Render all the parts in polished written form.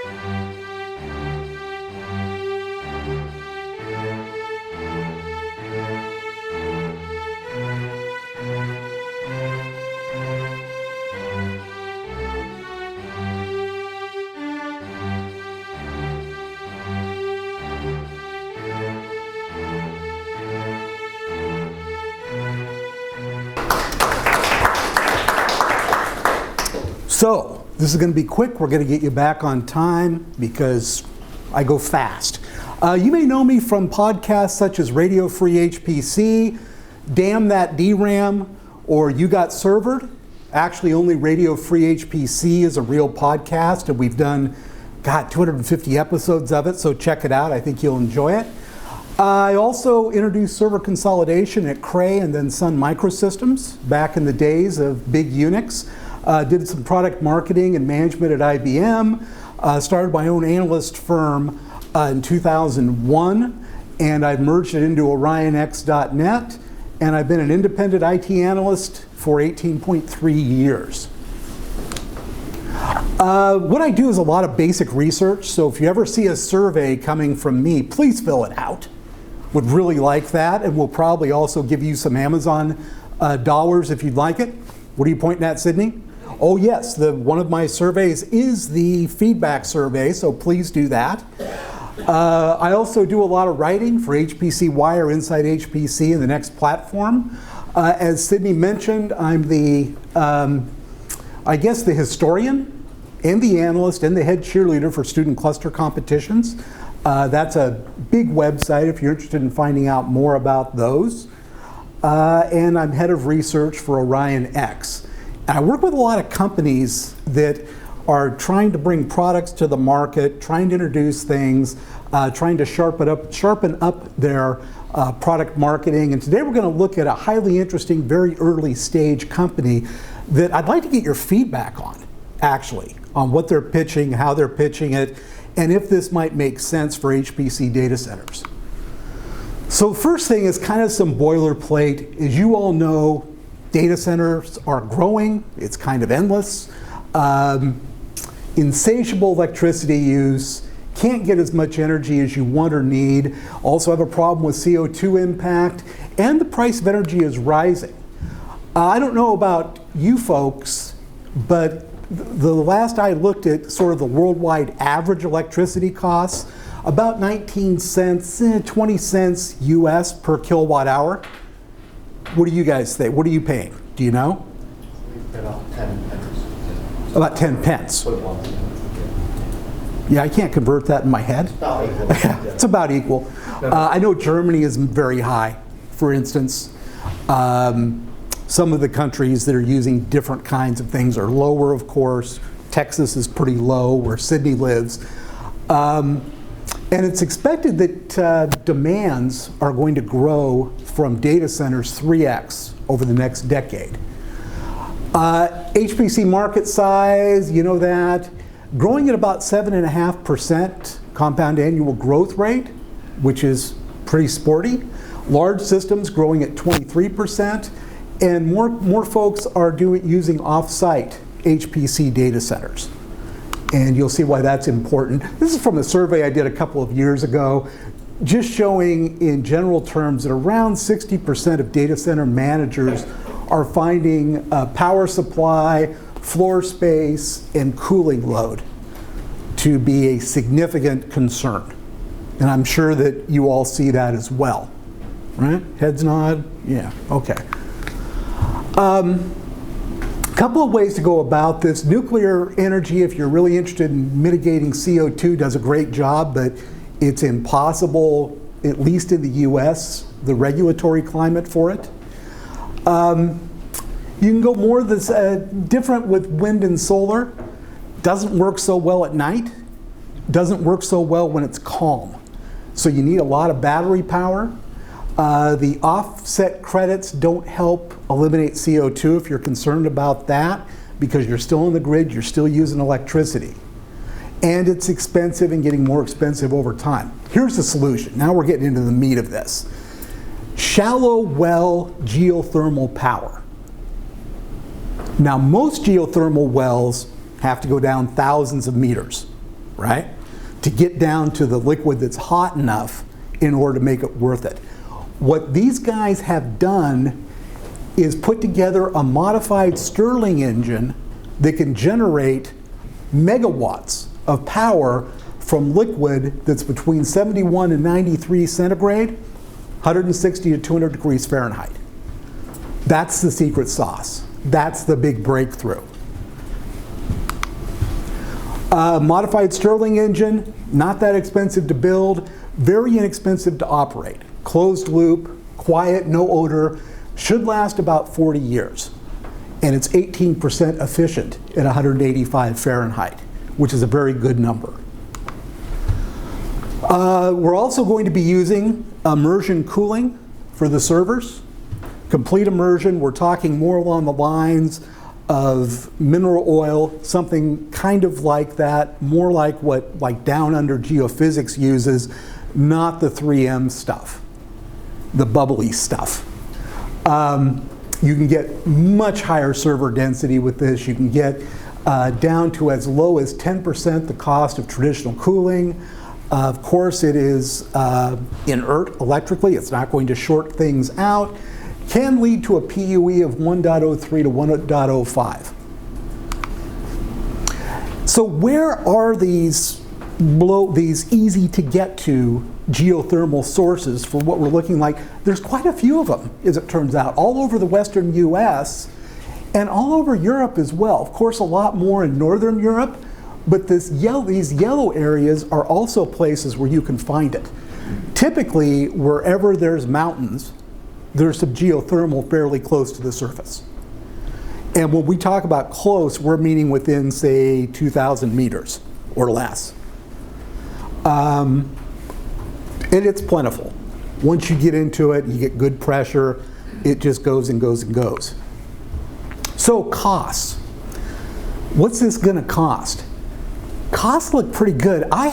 So, this is going to be quick. We're going to get you back on time because I go fast. You may know me from podcasts such as Radio Free HPC, Damn That DRAM, or You Got Servered. Actually, only Radio Free HPC is a real podcast, and we've done, 250 episodes of it, so check it out. I think you'll enjoy it. I also introduced server consolidation at Cray and then Sun Microsystems back in the days of big Unix. Did some product marketing and management at IBM, started my own analyst firm in 2001, and I've merged it into OrionX.net, and I've been an independent IT analyst for 18.3 years. What I do is a lot of basic research, so if you ever see a survey coming from me, please fill it out. Would really like that, and we'll probably also give you some Amazon dollars if you'd like it. What are you pointing at, Sydney? Oh yes, one of my surveys is the feedback survey, so please do that. I also do a lot of writing for HPC Wire, Inside HPC, and the Next Platform. As Sydney mentioned, I'm the historian and the analyst and the head cheerleader for student cluster competitions. That's a big website if you're interested in finding out more about those. And I'm head of research for OrionX. I work with a lot of companies that are trying to bring products to the market, trying to introduce things, trying to sharpen up their product marketing. And today we're going to look at a highly interesting, very early stage company that I'd like to get your feedback on, actually, on what they're pitching, how they're pitching it, and if this might make sense for HPC data centers. So first thing is kind of some boilerplate. As you all know, data centers are growing. It's kind of endless. Insatiable electricity use. Can't get as much energy as you want or need. Also have a problem with CO2 impact. And the price of energy is rising. I don't know about you folks, but the last I looked at sort of the worldwide average electricity costs, about 19 cents, 20 cents US per kilowatt hour. What do you guys think? What are you paying? Do you know? About 10 pence. About 10 pence. Yeah, I can't convert that in my head. About equal. It's about equal. I know Germany is very high, for instance. Some of the countries that are using different kinds of things are lower, of course. Texas is pretty low, where Sydney lives. And it's expected that demands are going to grow from data centers 3x over the next decade. HPC market size, you know that, growing at about 7.5% compound annual growth rate, which is pretty sporty. Large systems growing at 23%, and more folks are using off-site HPC data centers. And you'll see why that's important. This is from a survey I did a couple of years ago, just showing in general terms that around 60% of data center managers are finding power supply, floor space, and cooling load to be a significant concern. And I'm sure that you all see that as well, right? Heads nod? Yeah, okay. Couple of ways to go about this. Nuclear energy, if you're really interested in mitigating CO2, does a great job, but it's impossible, at least in the US, the regulatory climate for it. You can go more this different with wind and solar. Doesn't work so well at night. Doesn't work so well when it's calm. So you need a lot of battery power. The offset credits don't help eliminate CO2 if you're concerned about that, because you're still on the grid, you're still using electricity. And it's expensive and getting more expensive over time. Here's the solution. Now we're getting into the meat of this. Shallow well geothermal power. Now most geothermal wells have to go down thousands of meters, right? To get down to the liquid that's hot enough in order to make it worth it. What these guys have done is put together a modified Stirling engine that can generate megawatts of power from liquid that's between 71 and 93 centigrade, 160 to 200 degrees Fahrenheit. That's the secret sauce. That's the big breakthrough. Modified Stirling engine, not that expensive to build, very inexpensive to operate. Closed loop, quiet, no odor, should last about 40 years. And it's 18% efficient at 185 Fahrenheit, which is a very good number. We're also going to be using immersion cooling for the servers. Complete immersion, we're talking more along the lines of mineral oil, something kind of like that, more like what Down Under Geophysics uses, not the 3M stuff, the bubbly stuff. You can get much higher server density with this. You can get down to as low as 10% the cost of traditional cooling. Of course, it is inert electrically. It's not going to short things out. Can lead to a PUE of 1.03 to 1.05. So where are these easy to get to geothermal sources for what we're looking like? There's quite a few of them, as it turns out, all over the western US and all over Europe as well. Of course, a lot more in northern Europe, but these yellow areas are also places where you can find it. Typically, wherever there's mountains, there's some geothermal fairly close to the surface. And when we talk about close, we're meaning within, say, 2,000 meters or less. And it's plentiful. Once you get into it, you get good pressure, it just goes and goes and goes. So costs. What's this gonna cost? Costs look pretty good. I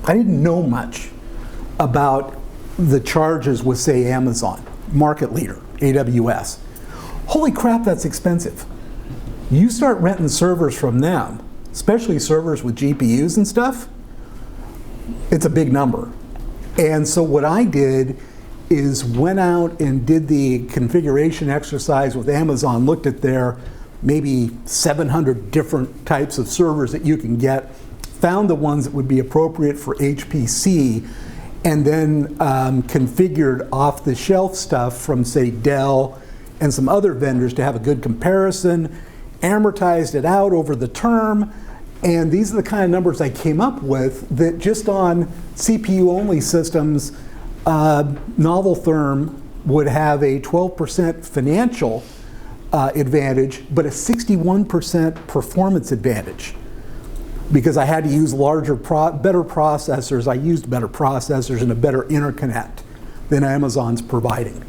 didn't know much about the charges with, say, Amazon, market leader, AWS. Holy crap, that's expensive. You start renting servers from them, especially servers with GPUs and stuff, it's a big number. And so what I did is went out and did the configuration exercise with Amazon, looked at their maybe 700 different types of servers that you can get, found the ones that would be appropriate for HPC, and then configured off-the-shelf stuff from, say, Dell and some other vendors to have a good comparison, amortized it out over the term, and these are the kind of numbers I came up with that just on CPU-only systems, Noveltherm would have a 12% financial advantage, but a 61% performance advantage. Because I had to use better processors, I used better processors and a better interconnect than Amazon's providing.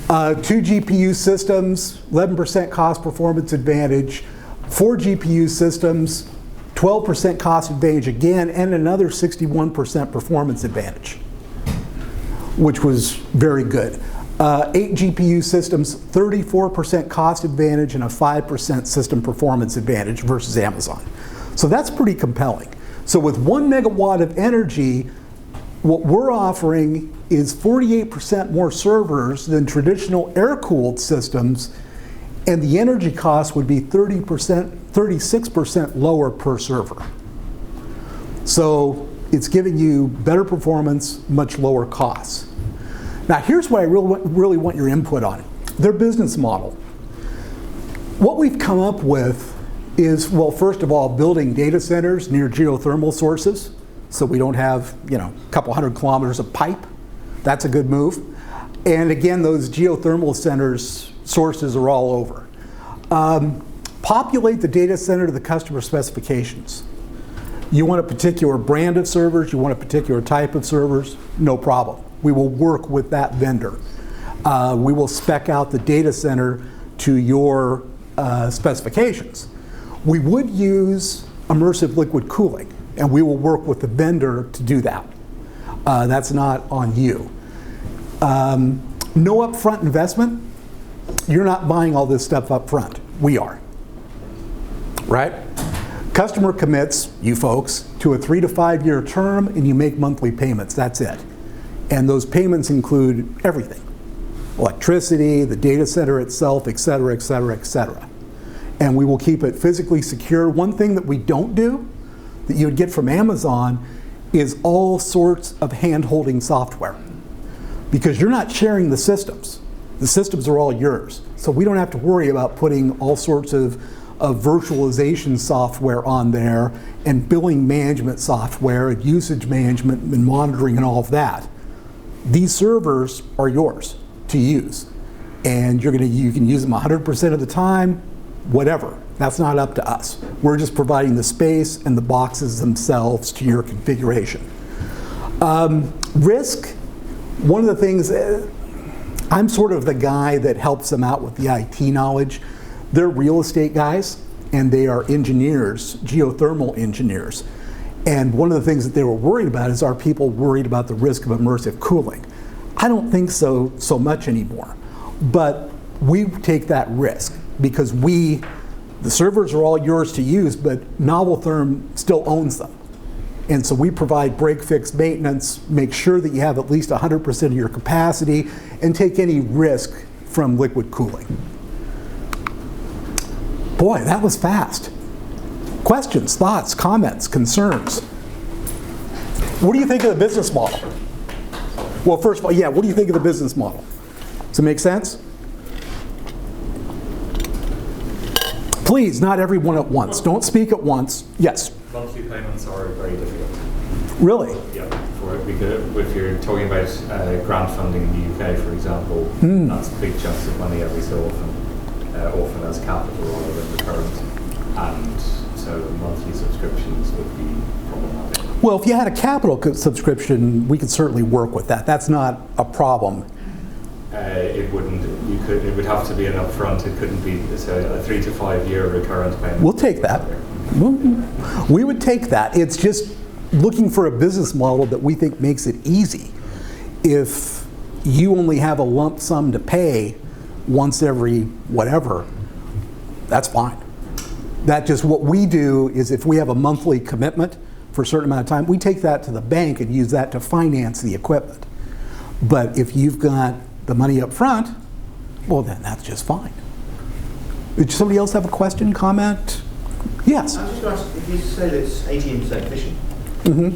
2 GPU systems, 11% cost performance advantage. 4 GPU systems, 12% cost advantage again, and another 61% performance advantage, which was very good. 8 GPU systems, 34% cost advantage and a 5% system performance advantage versus Amazon. So that's pretty compelling. So with 1 megawatt of energy, what we're offering is 48% more servers than traditional air-cooled systems, and the energy cost would be 36% lower per server. So it's giving you better performance, much lower costs. Now here's what I really want your input on. Their business model. What we've come up with is, well, first of all, building data centers near geothermal sources, so we don't have, a couple hundred kilometers of pipe. That's a good move. And again, those geothermal sources are all over. Populate the data center to the customer specifications. You want a particular brand of servers, you want a particular type of servers, no problem. We will work with that vendor. We will spec out the data center to your specifications. We would use immersive liquid cooling, and we will work with the vendor to do that. That's not on you. No upfront investment. You're not buying all this stuff up front. We are, right? Customer commits, you folks, to a 3 to 5 year term, and you make monthly payments. That's it. And those payments include everything. Electricity, the data center itself, et cetera, et cetera, et cetera. And we will keep it physically secure. One thing that we don't do, that you would get from Amazon, is all sorts of hand-holding software. Because you're not sharing the systems. The systems are all yours. So we don't have to worry about putting all sorts of virtualization software on there and billing management software and usage management and monitoring and all of that. These servers are yours to use. And you can use them 100% of the time, whatever. That's not up to us. We're just providing the space and the boxes themselves to your configuration. Risk, one of the things, I'm sort of the guy that helps them out with the IT knowledge. They're real estate guys, and they are engineers, geothermal engineers. And one of the things that they were worried about is, are people worried about the risk of immersive cooling? I don't think so much anymore. But we take that risk because the servers are all yours to use, but Noveltherm still owns them. And so we provide break-fix maintenance, make sure that you have at least 100% of your capacity, and take any risk from liquid cooling. Boy, that was fast. Questions, thoughts, comments, concerns? What do you think of the business model? Well, first of all, yeah, what do you think of the business model? Does it make sense? Please, not everyone at once. Don't speak at once. Yes? Monthly payments are very difficult. Really? Yeah. If you're talking about grant funding in the UK, for example, that's big chunks of money every so often as capital rather than recurrent. And so monthly subscriptions would be problematic. Well, if you had a capital subscription, we could certainly work with that. That's not a problem. It wouldn't. It would have to be an upfront. It couldn't be a 3 to 5 year recurrent payment. We'll take that. We would take that. It's just looking for a business model that we think makes it easy. If you only have a lump sum to pay once every whatever, that's fine. That just what we do is if we have a monthly commitment for a certain amount of time, we take that to the bank and use that to finance the equipment. But if you've got the money up front, well then that's just fine. Did somebody else have a question, comment? Yes? I was just going to ask, if you say that it's 18% efficient,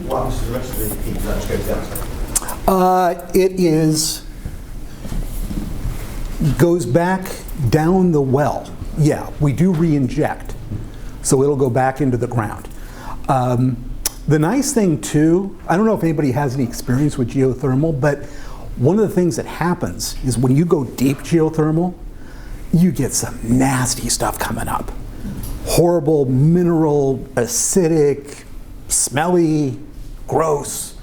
what happens to the rest of the heat that goes down? It goes back down the well. Yeah, we do re-inject, so it'll go back into the ground. The nice thing too, I don't know if anybody has any experience with geothermal, but one of the things that happens is when you go deep geothermal, you get some nasty stuff coming up. Horrible mineral, acidic, smelly, gross.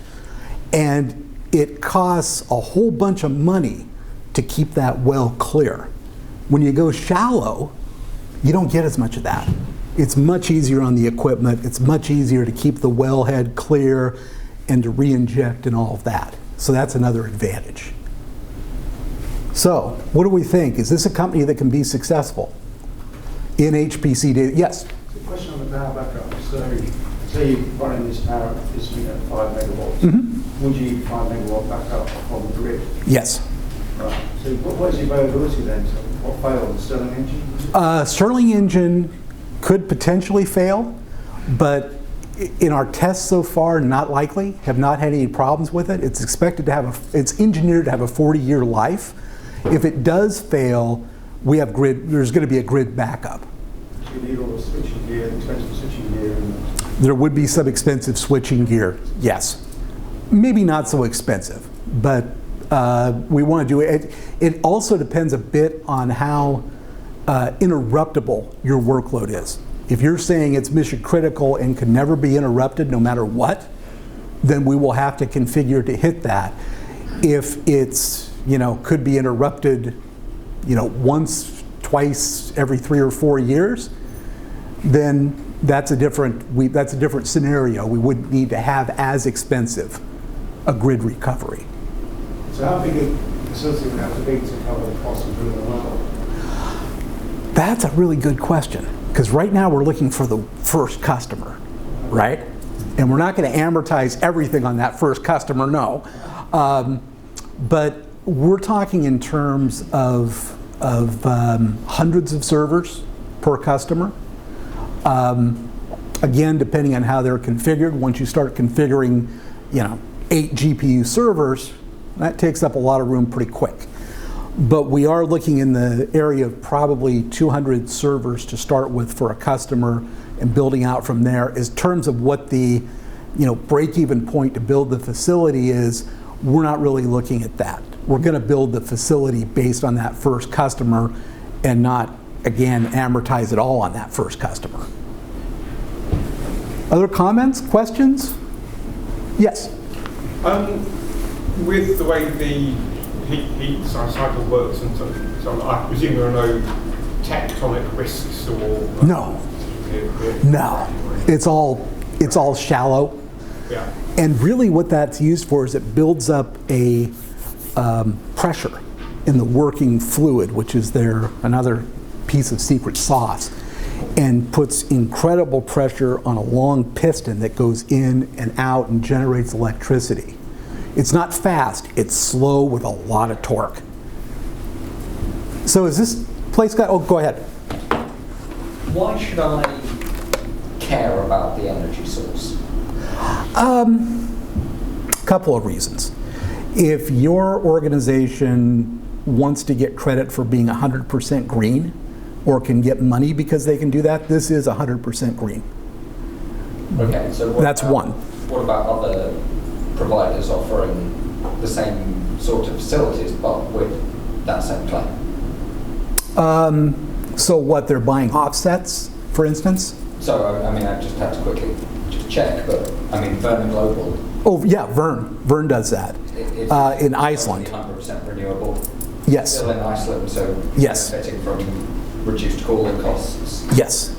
And it costs a whole bunch of money to keep that well clear. When you go shallow, you don't get as much of that. It's much easier on the equipment. It's much easier to keep the wellhead clear and to re-inject and all of that. So that's another advantage. So, what do we think? Is this a company that can be successful in HPC data? Yes? The question on the power backup. So, say you're running this power, this unit at 5 megawatts. Would you 5 megawatt backup on the grid? Yes. Right. So, what is the availability then? So what failed? The Stirling engine? Stirling engine could potentially fail, but in our tests so far, not likely. Have not had any problems with it. It's expected to have it's engineered to have a 40-year life. If it does fail, we have there's going to be a grid backup. So you need all the switching gear, the expensive switching gear. There would be some expensive switching gear, yes. Maybe not so expensive, but we want to do it. It also depends a bit on how interruptible your workload is. If you're saying it's mission critical and can never be interrupted no matter what, then we will have to configure to hit that. If it's, could be interrupted, once, twice, every 3 or 4 years, then that's a different scenario. We wouldn't need to have as expensive a grid recovery. So how big a facility would have to be to cover the cost of drilling the well? That's a really good question, because right now we're looking for the first customer, right? And we're not going to amortize everything on that first customer, no. But we're talking in terms of hundreds of servers per customer. Again, depending on how they're configured, once you start configuring, 8 GPU servers, that takes up a lot of room pretty quick. But we are looking in the area of probably 200 servers to start with for a customer, and building out from there. In terms of what the break-even point to build the facility is, we're not really looking at that. We're going to build the facility based on that first customer and not, again, amortize it all on that first customer. Other comments, questions? Yes? With the way the heat cycle works and so I presume there are no tectonic risks or... No. It's all shallow. Yeah. And really what that's used for is it builds up a pressure in the working fluid, which is another piece of secret sauce, and puts incredible pressure on a long piston that goes in and out and generates electricity. It's not fast, it's slow with a lot of torque. So is this place got, oh, go ahead. Why should I care about the energy source? Couple of reasons. If your organization wants to get credit for being 100% green, or can get money because they can do that, this is 100% green. Okay, so that's one. What about other providers offering the same sort of facilities but with that same claim? So what, they're buying offsets, for instance? So, I just had to quickly just check, but Vern Global. Oh, yeah, Vern does that in Iceland. 100% renewable. Yes. Still in Iceland, so yes. Benefiting from reduced cooling costs. Yes.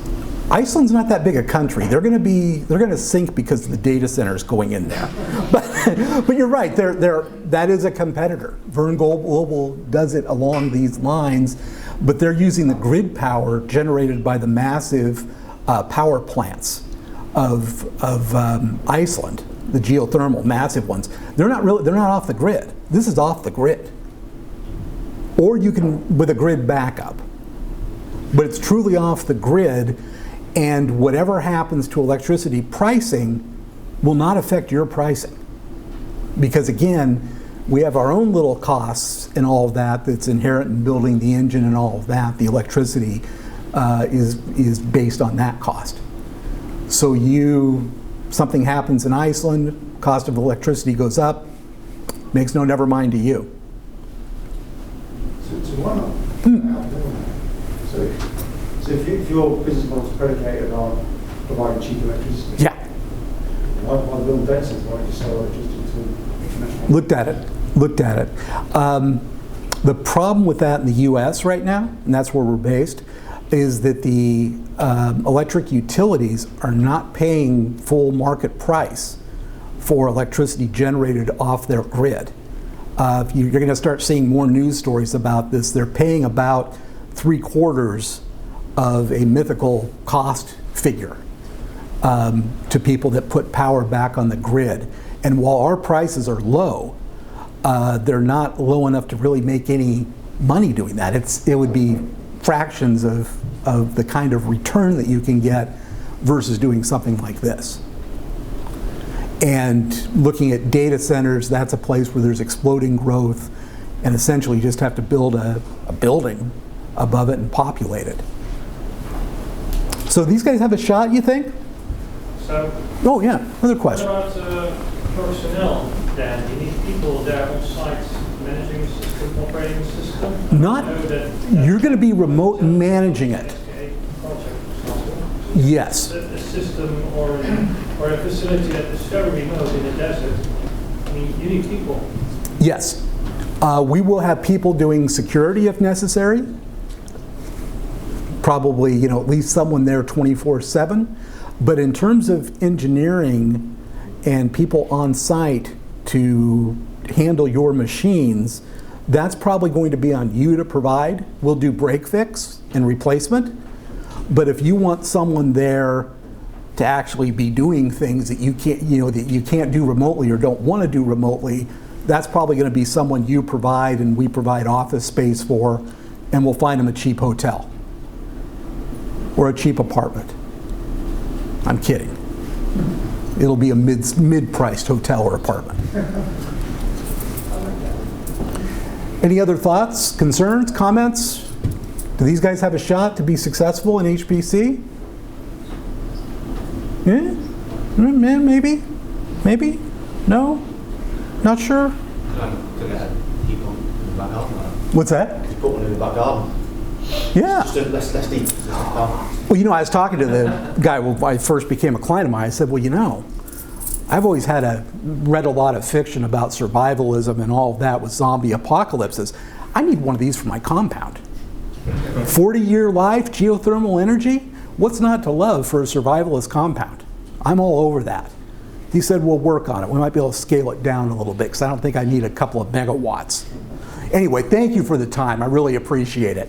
Iceland's not that big a country. They're going to sink because of the data centers going in there. But you're right. That is a competitor. Vern Global does it along these lines, but they're using the grid power generated by the massive power plants of Iceland, the geothermal massive ones. They're not off the grid. This is off the grid. Or you can with a grid backup. But it's truly off the grid, and whatever happens to electricity pricing will not affect your pricing. Because again, we have our own little costs and all of that that's inherent in building the engine and all of that. The electricity is based on that cost. So something happens in Iceland, cost of electricity goes up, makes no never mind to you. So if your business model is predicated on providing cheap electricity, yeah. Why build data centers? Why just sell electricity to international? Looked at it. The problem with that in the US right now, and that's where we're based, is that the electric utilities are not paying full market price for electricity generated off their grid. You're going to start seeing more news stories about this. They're paying about 3/4 of a mythical cost figure to people that put power back on the grid. And while our prices are low, they're not low enough to really make any money doing that. It would be fractions of the kind of return that you can get versus doing something like this. And looking at data centers, that's a place where there's exploding growth, and essentially you just have to build a building above it and populate it. So these guys have a shot, you think? So, oh yeah, another question. What about personnel then? You need people there on site managing the system, operating the system? Not, you're going to be remote managing it. Yes. A system or a facility that is very remote in the desert, you need people. Yes. We will have people doing security if necessary. Probably, at least someone there 24/7. But in terms of engineering and people on site to handle your machines, That's probably going to be on you to provide. We'll do break fix and replacement. But if you want someone there to actually be doing things that you can't do remotely or don't want to do remotely, that's probably going to be someone you provide and we provide office space for, and we'll find them a cheap hotel or a cheap apartment. I'm kidding. It'll be a mid-priced hotel or apartment. Any other thoughts, concerns, comments? Do these guys have a shot to be successful in HPC? Yeah? Maybe? Maybe? No? Not sure? What's that? Just put one in the back garden. Yeah. Just less deep. Well, you know, I was talking to the guy when I first became a client of mine. I said, well, you know, I've always read a lot of fiction about survivalism and all of that with zombie apocalypses. I need one of these for my compound. 40-year life, geothermal energy. What's not to love for a survivalist compound? I'm all over that. He said, we'll work on it. We might be able to scale it down a little bit because I don't think I need a couple of megawatts. Anyway, thank you for the time. I really appreciate it.